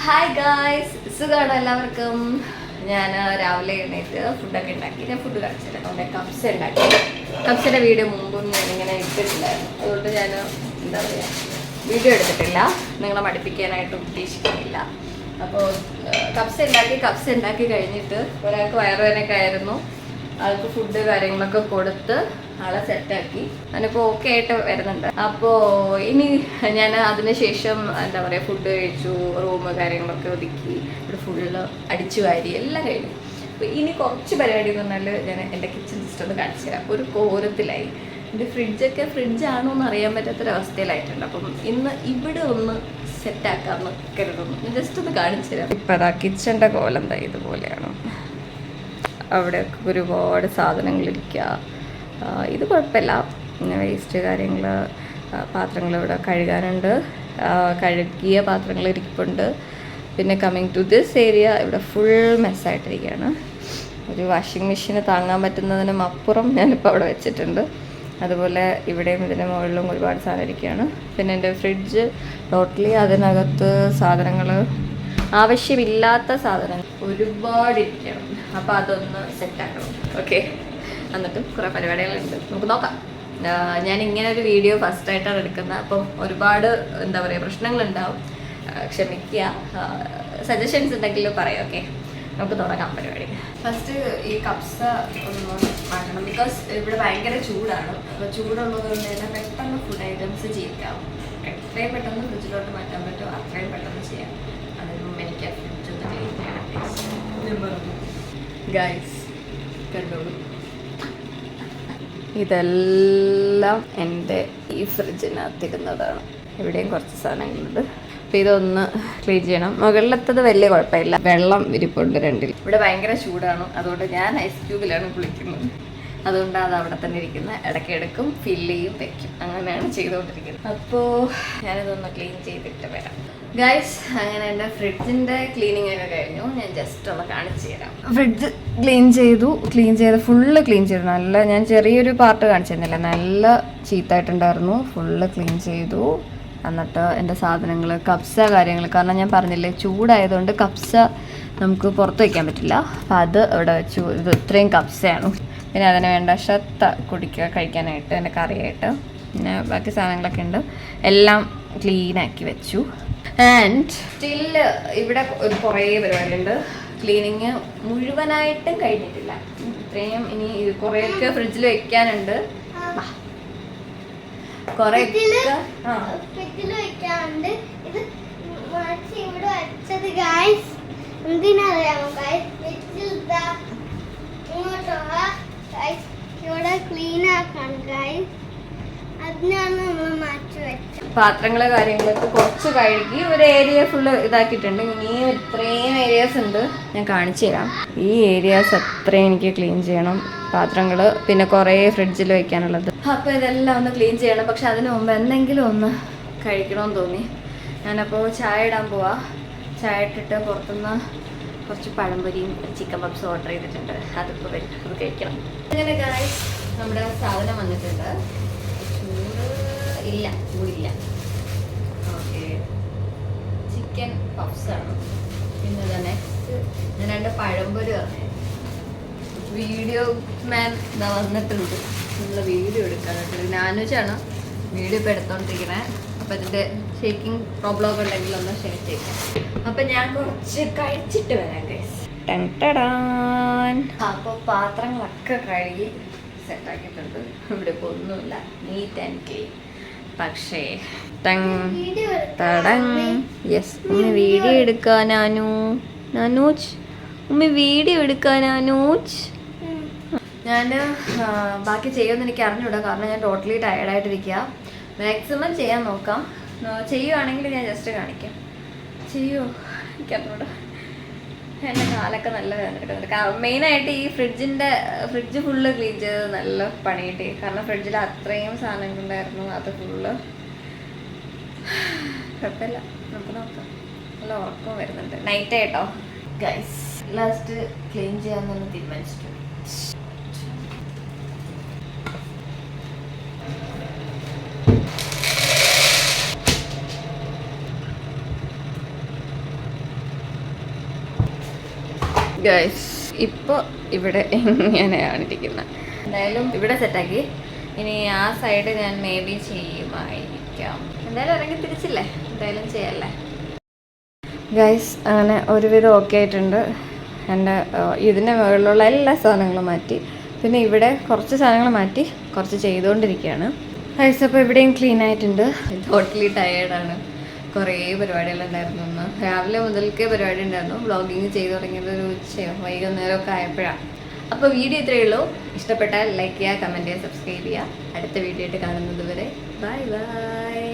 Hi guys, സുഖമാണ് എല്ലാവർക്കും. ഞാൻ രാവിലെ എഴുന്നേറ്റ് ഫുഡൊക്കെ ഉണ്ടാക്കി. ഞാൻ ഫുഡ് കഴിച്ചില്ല, അതുകൊണ്ട് കപ്സ് ഉണ്ടാക്കി. കപ്സിൻ്റെ വീഡിയോ മുമ്പും ഞാനിങ്ങനെ ഇട്ടിട്ടില്ലായിരുന്നു, അതുകൊണ്ട് ഞാൻ എന്താ പറയുക വീഡിയോ എടുത്തിട്ടില്ല, നിങ്ങളെ മടുപ്പിക്കാനായിട്ട് ഉദ്ദേശിക്കുന്നില്ല. അപ്പോൾ കപ്സ് ഉണ്ടാക്കി കഴിഞ്ഞിട്ട് ഒരാൾക്ക് വയറുവേദനയൊക്കെ ആയിരുന്നു. ആൾക്ക് ഫുഡ് കാര്യങ്ങളൊക്കെ കൊടുത്ത് ആളെ സെറ്റാക്കി. ഞാനിപ്പോൾ ഓക്കെ ആയിട്ട് വരുന്നുണ്ട്. അപ്പോൾ ഇനി ഞാൻ അതിനുശേഷം എന്താ പറയുക ഫുഡ് കഴിച്ചു, റൂം കാര്യങ്ങളൊക്കെ ഒതുക്കി, ഇവിടെ ഫുള്ള് അടിച്ചു വാരി എല്ലാം കഴിഞ്ഞു. അപ്പോൾ ഇനി കുറച്ച് പരിപാടി എന്ന് പറഞ്ഞാൽ ഞാൻ എൻ്റെ കിച്ചൺ സിസ്റ്റം ഒന്ന് കാണിച്ചു തരാം. ഒരു കോരത്തിലായി എൻ്റെ ഫ്രിഡ്ജാണോ എന്ന് അറിയാൻ പറ്റാത്തൊരവസ്ഥയിലായിട്ടുണ്ട്. അപ്പം ഇന്ന് ഇവിടെ ഒന്ന് സെറ്റാക്കാമെന്ന് കരുതുന്നു. ഞാൻ ജസ്റ്റ് ഒന്ന് കാണിച്ചു തരാം. ഇപ്പം അതാ കിച്ചൻ്റെ കോലം എന്താ ഇതുപോലെയാണ്. അവിടെ ഒരുപാട് സാധനങ്ങളിരിക്കുക. ഇത് കുഴപ്പമില്ല, വേസ്റ്റ് കാര്യങ്ങൾ, പാത്രങ്ങൾ ഇവിടെ കഴുകാനുണ്ട്, കഴുകിയ പാത്രങ്ങൾ ഇരിപ്പുണ്ട്. പിന്നെ കമ്മിങ് ടു ദിസ് ഏരിയ ഇവിടെ ഫുൾ മെസ്സായിട്ടിരിക്കുകയാണ്. ഒരു വാഷിംഗ് മെഷീന് താങ്ങാൻ പറ്റുന്നതിനും അപ്പുറം ഞാനിപ്പോൾ അവിടെ വെച്ചിട്ടുണ്ട്. അതുപോലെ ഇവിടെയും ഇതിൻ്റെ മുകളിലും ഒരുപാട് സാധനം ഇരിക്കുകയാണ്. പിന്നെ എൻ്റെ ഫ്രിഡ്ജ് ടോട്ടലി അതിനകത്ത് സാധനങ്ങൾ ആവശ്യമില്ലാത്ത സാധനങ്ങൾ ഒരുപാട് ഇരിക്കണം. അപ്പോൾ അതൊന്ന് സെറ്റാക്കണം. ഓക്കെ, എന്നിട്ടും കുറേ പരിപാടികളുണ്ട്, നമുക്ക് നോക്കാം. ഞാൻ ഇങ്ങനെ ഒരു വീഡിയോ ഫസ്റ്റായിട്ടാണ് എടുക്കുന്നത്, അപ്പം ഒരുപാട് എന്താ പറയുക പ്രശ്നങ്ങളുണ്ടാവും, ക്ഷമിക്കുക. സജഷൻസ് ഉണ്ടെങ്കിലും പറയാം. ഓക്കെ, നമുക്ക് തുടങ്ങാം പരിപാടി. ഫസ്റ്റ് ഈ കപ്സ ഒന്ന് മാറ്റണം, ബിക്കോസ് ഇവിടെ ഭയങ്കര ചൂടാണ്. അപ്പോൾ ചൂടുള്ളത് കൊണ്ട് തന്നെ പെട്ടെന്ന് ഫുഡ് ഐറ്റംസ് ചെയ്യാം. എത്രയും പെട്ടെന്ന് ഫ്രിഡ്ജിലോട്ട് മാറ്റാൻ പറ്റുമോ അത്രയും പെട്ടെന്ന് ചെയ്യാം. അതിന് മുമ്പ് എനിക്ക് ആ ഫ്രിഡ്ജ് ഒന്ന് ക്ലീൻ ചെയ്യണം ഗൈസ്. കണ്ടോളൂ, ഇതെല്ലാം എൻ്റെ ഈ ഫ്രിഡ്ജിനകത്തിരുന്നതാണ്. ഇവിടെയും കുറച്ച് സാധനങ്ങളുണ്ട്. അപ്പോൾ ഇതൊന്ന് ക്ലീൻ ചെയ്യണം. മുകളിലത്തത് വലിയ കുഴപ്പമില്ല, വെള്ളം ഇരിപ്പുണ്ട് രണ്ടിൽ. ഇവിടെ ഭയങ്കര ചൂടാണ്, അതുകൊണ്ട് ഞാൻ ഐസ് ക്യൂബിലാണ് കുളിക്കുന്നത്. അതുകൊണ്ടാണ് അത് അവിടെ തന്നെ ഇരിക്കുന്നത്. ഇടയ്ക്കെടുക്കും, ഫില്ല് ചെയ്യും, വെക്കും, അങ്ങനെയാണ് ചെയ്തുകൊണ്ടിരിക്കുന്നത്. അപ്പോൾ ഞാനിതൊന്ന് ക്ലീൻ ചെയ്തിട്ട് വരാം ഗൈസ്. അങ്ങനെ എൻ്റെ ഫ്രിഡ്ജിൻ്റെ ക്ലീനിങ് ഒക്കെ കഴിഞ്ഞു. ഞാൻ ജസ്റ്റ് ഒന്ന് കാണിച്ചു തരാം. ഫ്രിഡ്ജ് ക്ലീൻ ചെയ്ത് ഫുള്ള് ക്ലീൻ ചെയ്തു. നല്ല, ഞാൻ ചെറിയൊരു പാർട്ട് കാണിച്ചിരുന്നില്ല, നല്ല ചീത്തായിട്ടുണ്ടായിരുന്നു. ഫുള്ള് ക്ലീൻ ചെയ്തു. എന്നിട്ട് എൻ്റെ സാധനങ്ങൾ, കപ്സ കാര്യങ്ങൾ, കാരണം ഞാൻ പറഞ്ഞില്ലേ ചൂടായതുകൊണ്ട് കപ്സ നമുക്ക് പുറത്ത് വയ്ക്കാൻ പറ്റില്ല. അപ്പം അത് ഇവിടെ വെച്ചു. ഇത് ഇത്രയും കപ്സയാണ്. പിന്നെ അതിന് വേണ്ട കഴിക്കാനായിട്ട്, എൻ്റെ കറിയായിട്ട്, പിന്നെ ബാക്കി സാധനങ്ങളൊക്കെ ഉണ്ട്. എല്ലാം ക്ലീനാക്കി വെച്ചു. ആൻഡ് സ്റ്റിൽ ഇവിടെ ഒരു കുറേ പരിപാടിയുണ്ട്. ക്ലീനിങ് മുഴുവനായിട്ടും കഴിഞ്ഞിട്ടില്ല. ഇത്രയും ഇനി കുറേയൊക്കെ ഫ്രിഡ്ജിൽ വെക്കാനുണ്ട്. പാത്രങ്ങള് കാര്യങ്ങളൊക്കെ കുറച്ച് കഴുകി ഒരു ഏരിയ ഫുള്ള് ഇതാക്കിയിട്ടുണ്ട്. ഇനിയും ഇത്രയും ഏരിയാസ് ഉണ്ട്, ഞാൻ കാണിച്ചു തരാം. ഈ ഏരിയാസ് അത്രയും എനിക്ക് ക്ലീൻ ചെയ്യണം. പാത്രങ്ങൾ, പിന്നെ കുറേ ഫ്രിഡ്ജിൽ വെക്കാനുള്ളത്. അപ്പോൾ ഇതെല്ലാം ഒന്ന് ക്ലീൻ ചെയ്യണം. പക്ഷെ അതിന് മുമ്പ് എന്തെങ്കിലും ഒന്ന് കഴിക്കണമെന്ന് തോന്നി. ഞാനപ്പോൾ ചായ ഇടാൻ പോവാ. ചായ ഇട്ടിട്ട് പുറത്തുനിന്ന് കുറച്ച് പഴംപൊരിയും ചിക്കൻ പപ്സും ഓർഡർ ചെയ്തിട്ടുണ്ട്. അതിപ്പോൾ വരും, അത് കഴിക്കണം. അങ്ങനെ ഗായ്സ്, നമ്മുടെ സാധനം വന്നിട്ടുണ്ട്. ചൂടില്ല. ഓക്കെ, ചിക്കൻ പപ്സാണ്. പിന്നെ നെക്സ്റ്റ് ഞാൻ രണ്ട് പഴംപൊരി പറഞ്ഞു. വീഡിയോ മാൻ ഇതാ വന്നിട്ടുണ്ട്. നമ്മൾ വീഡിയോ എടുക്കാനായിട്ട് നാനുജാണ് വീഡിയോ ഇപ്പോൾ എടുത്തോണ്ടിരിക്കണേ. അപ്പം ഇതിൻ്റെ ഷേക്കിംഗ് പ്രോബ്ലം ഒക്കെ ഉണ്ടെങ്കിൽ ഒന്ന് ഷെയർ ചെയ്യാം. അപ്പം ഞാൻ കുറച്ച് കഴിച്ചിട്ട് വരാം ഗൈസ്. അപ്പോൾ പാത്രങ്ങളൊക്കെ കഴുകി സെറ്റാക്കിയിട്ടുണ്ട്. ഇവിടെ ഇപ്പോൾ ഒന്നുമില്ല, നീറ്റ് ആൻഡ് ക്ലീൻ. പക്ഷേ യെസ്, ഉമ്മി വീഡിയോ എടുക്കാനാനൂച്ച്. ഞാൻ ബാക്കി ചെയ്യുമെന്ന് എനിക്ക് അറിഞ്ഞൂടാ, കാരണം ഞാൻ ടോട്ടലി ടയർഡായിട്ടിരിക്കുക. മാക്സിമം ചെയ്യാൻ നോക്കാം. ചെയ്യുവാണെങ്കിൽ ഞാൻ ജസ്റ്റ് കാണിക്കാം. ചെയ്യുമോ എനിക്കറിഞ്ഞൂടാ. എൻ്റെ കാലൊക്കെ നല്ല വേദന എടുക്കുന്നുണ്ട്. മെയിനായിട്ട് ഈ ഫ്രിഡ്ജ് ഫുള്ള് ക്ലീൻ ചെയ്തത് നല്ല പണി കിട്ടി. കാരണം ഫ്രിഡ്ജിൽ അത്രയും സാധനങ്ങളുണ്ടായിരുന്നു. അത് ഫുള്ള് കുഴപ്പമില്ല, നമുക്ക് നോക്കാം. നല്ല ഉറക്കം വരുന്നുണ്ട്. നൈറ്റ് ആയിട്ടോ ഗൈസ്. ലാസ്റ്റ് ക്ലീൻ ചെയ്യാമെന്ന് തീരുമാനിച്ചിട്ടുണ്ട്. ഗൈസ് ഇപ്പോൾ ഇവിടെ ഇങ്ങനെയാണ് ഇരിക്കുന്നത്. എന്തായാലും ഇവിടെ സെറ്റാക്കി. ഇനി ആ സൈഡ് ഞാൻ മേ ബി ചെയ്യുമായിരിക്കാം. എന്തായാലും ഇറങ്ങി തിരിച്ചില്ലേ, എന്തായാലും ചെയ്യല്ലേ ഗൈസ്. അങ്ങനെ ഒരുവിധം ഓക്കെ ആയിട്ടുണ്ട്. എൻ്റെ ഇതിൻ്റെ മുകളിലുള്ള എല്ലാ സാധനങ്ങളും മാറ്റി. പിന്നെ ഇവിടെ കുറച്ച് സാധനങ്ങൾ മാറ്റി, കുറച്ച് ചെയ്തുകൊണ്ടിരിക്കുകയാണ് ഗൈസ്. അപ്പോൾ ഇവിടെയും ക്ലീൻ ആയിട്ടുണ്ട്. ടോട്ടലി ടയേർഡാണ്. കുറേ പരിപാടികളുണ്ടായിരുന്നു. ഒന്ന് രാവിലെ മുതൽക്കേ പരിപാടി ഉണ്ടായിരുന്നു. വ്ളോഗിങ് ചെയ്ത് തുടങ്ങിയത് ഒരു ഉച്ചയോ വൈകുന്നേരമൊക്കെ ആയപ്പോഴാണ്. അപ്പോൾ വീഡിയോ ഇത്രയേ ഉള്ളൂ. ഇഷ്ടപ്പെട്ടാൽ ലൈക്ക് ചെയ്യുക, കമൻറ്റ് ചെയ്യുക, സബ്സ്ക്രൈബ് ചെയ്യുക. അടുത്ത വീഡിയോ ആയിട്ട് കാണുന്നത് വരെ ബൈ ബൈ.